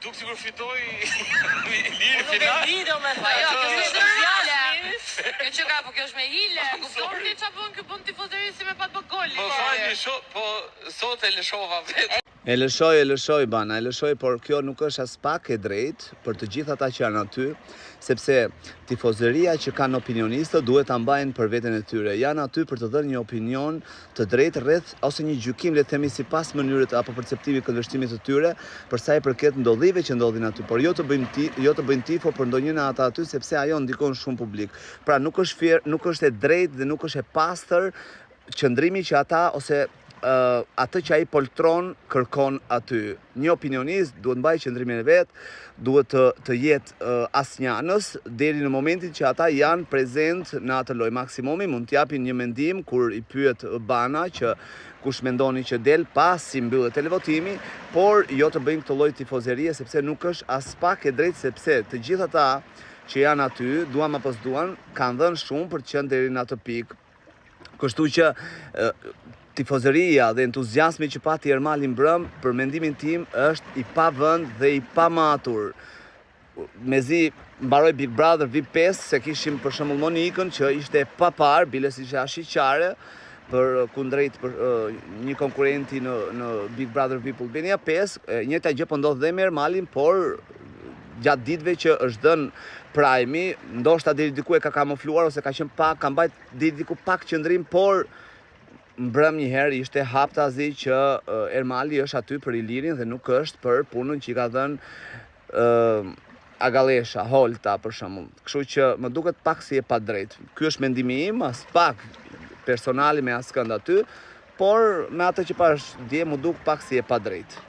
duk sikur fitoi Liri final. Nuk e di domethënë. Jo, kjo është fjala. Kjo që ka, po kjo është me hile. Kupton ti çfarë bën ky bën tifozëri si me pat bë gol. Po fali, po sot e lëshova vetë. E lëshoj bana, por kjo nuk është as pak e drejtë për të gjithë ata që janë aty, sepse tifozëria që kanë opinionistët duhet ta mbajnë për veten e tyre. Janë aty për të dhënë një opinion të drejtë rreth ose një gjykim, le të themi, sipas mënyrës apo perceptimit këndvështrimit të tyre për sa i përket ndodhive që ndodhin aty, por jo të bëjnë tifo për ndonjën nga ata aty sepse ajo ndikon shumë publik. Pra nuk është e drejtë dhe nuk është e pastër qëndrimi që ata ose atë që ai poltron kërkon aty. Një opinionist duhet mbajë qëndrimin e vet, duhet të jetë asnjanës deri në momentin që ata janë prezent në atë lojë. Maksimumi mund të japin një mendim kur i pyet bana që kush mendoni që del pasi mbyllet televotimi, por jo të bëjnë këtë lloj tifozerie sepse nuk është as pak e drejtë, sepse të gjithë ata që janë aty, duam apo s'duan, kanë dhënë shumë për të qenë deri në atë pikë. Kështu që tifozëria dhe entuziasmi që pati Ermali mbrëm, për mendimin tim, është i pavënd dhe i pamatur. Mezi mbaroi Big Brother VIP 5, se kishim për shembull Monikën që ishte pa parë, biles ishte ashiqare për kundrejt për një konkurrenti në Big Brother VIP Albania 5. Njëjta gjë po ndodh dhe me Ermalin, por gjatë ditëve që është dhënë prajmi, ndoshta deri diku e ka kamufluar ose ka qenë pak, ka mbajt deri diku pak qëndrim, por mbrëm një herë ishte haptazi që Ermali është aty për Ilirin dhe nuk është për punën që i ka dhënë Agalesha, Holta për shembull. Kështu që më duket pak si e padrejtë. Ky është mendimi im, as pak personali me askënd aty, por me atë që pash dje më duk pak si e padrejtë.